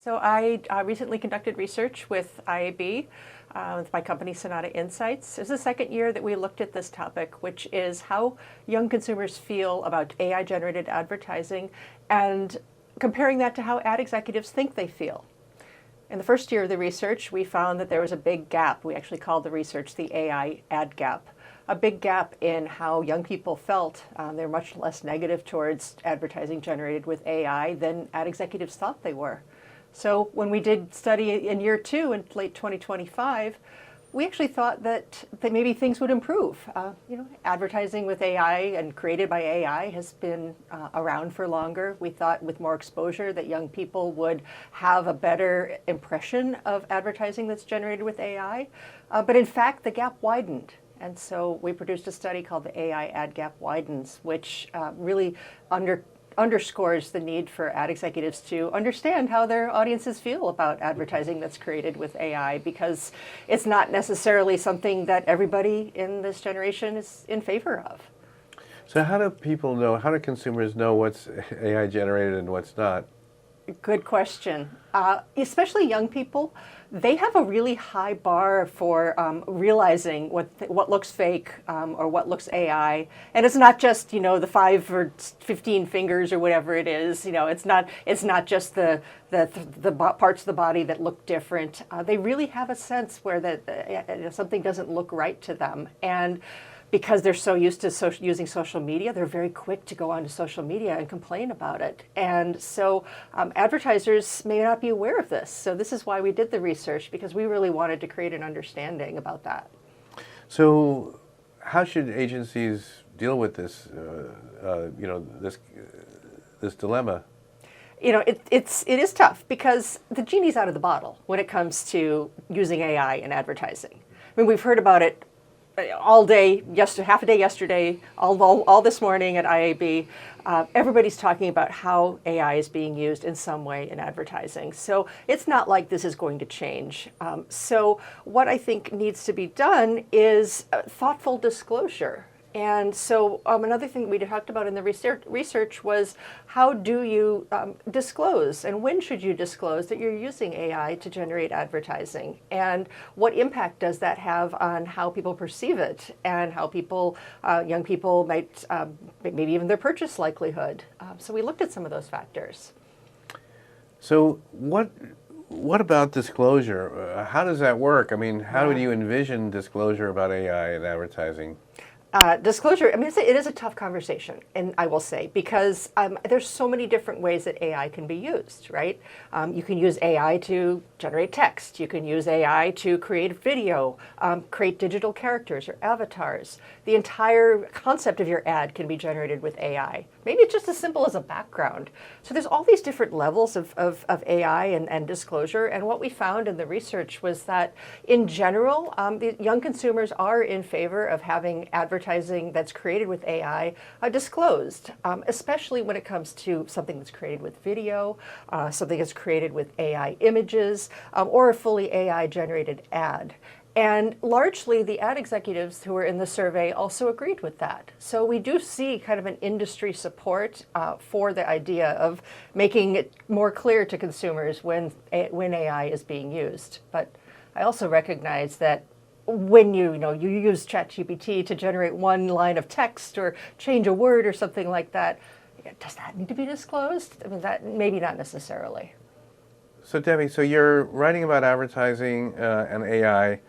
So I recently conducted research with IAB, with my company Sonata Insights. It's the second year that we looked at this topic, which is how young consumers feel about AI-generated advertising and comparing that to how ad executives think they feel. In the first year of the research, we found that there was a big gap. We actually called the research the AI ad gap. A big gap in how young people felt. They're much less negative towards advertising generated with AI than ad executives thought they were. So when we did study in year two in late 2025, we actually thought that maybe things would improve. Advertising with AI and created by AI has been around for longer. We thought with more exposure that young people would have a better impression of advertising that's generated with AI. But in fact, the gap widened. And so we produced a study called the AI Ad Gap Widens, which really underscores the need for ad executives to understand how their audiences feel about advertising that's created with AI, because it's not necessarily something that everybody in this generation is in favor of. So how do people know, how do consumers know what's AI generated and what's not? Good question. Especially young people, they have a really high bar for realizing what looks fake or what looks AI, and it's not just the 5 or 15 fingers or whatever it is. It's not just the parts of the body that look different. They really have a sense where something doesn't look right to them, and because they're so used to using social media, they're very quick to go onto social media and complain about it. And so advertisers may not be aware of this. So this is why we did the research, because we really wanted to create an understanding about that. So how should agencies deal with this, this dilemma? It is tough because the genie's out of the bottle when it comes to using AI in advertising. I mean, we've heard about it all day, half a day yesterday, all this morning at IAB. Everybody's talking about how AI is being used in some way in advertising. So it's not like this is going to change. So what I think needs to be done is thoughtful disclosure. And so another thing we talked about in the research was, how do you disclose, and when should you disclose that you're using AI to generate advertising? And what impact does that have on how people perceive it, and how young people might, maybe even their purchase likelihood? So we looked at some of those factors. So what about disclosure? How does that work? I mean, how do you envision disclosure about AI in advertising? Disclosure, I mean, it is a tough conversation, and I will say, because there's so many different ways that AI can be used, right? You can use AI to generate text. You can use AI to create video, create digital characters or avatars. The entire concept of your ad can be generated with AI. Maybe it's just as simple as a background. So there's all these different levels of AI and disclosure, and what we found in the research was that, in general, the young consumers are in favor of having advertising that's created with AI disclosed, especially when it comes to something that's created with video, something that's created with AI images, or a fully AI-generated ad. And largely, the ad executives who were in the survey also agreed with that. So we do see kind of an industry support for the idea of making it more clear to consumers when AI is being used. But I also recognize that when you use ChatGPT to generate one line of text or change a word or something like that, does that need to be disclosed? I mean, that maybe not necessarily. So Debbie, so you're writing about advertising and AI.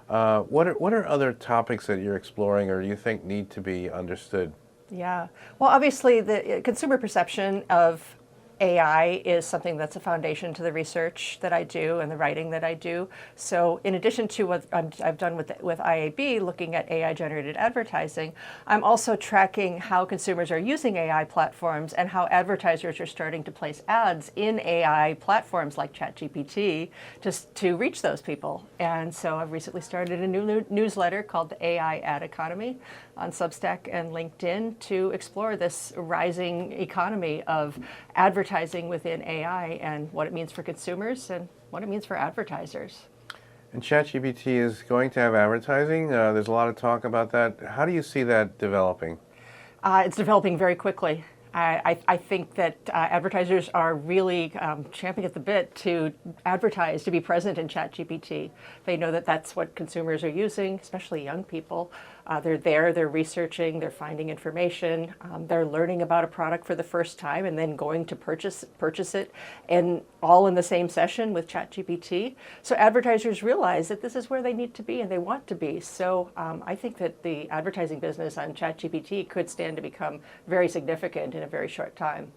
What are other topics that you're exploring or you think need to be understood? Yeah. Well, obviously, the consumer perception of AI is something that's a foundation to the research that I do and the writing that I do. So in addition to what I've done with IAB, looking at AI-generated advertising, I'm also tracking how consumers are using AI platforms and how advertisers are starting to place ads in AI platforms like ChatGPT to reach those people. And so I've recently started a new newsletter called the AI Ad Economy on Substack and LinkedIn to explore this rising economy of advertising within AI and what it means for consumers and what it means for advertisers. And ChatGPT is going to have advertising. There's a lot of talk about that. How do you see that developing? It's developing very quickly. I think that advertisers are really champing at the bit to advertise, to be present in ChatGPT. They know that that's what consumers are using, especially young people. They're there, they're researching, they're finding information, they're learning about a product for the first time and then going to purchase it, and all in the same session with ChatGPT. So advertisers realize that this is where they need to be and they want to be. So I think that the advertising business on ChatGPT could stand to become very significant in a very short time.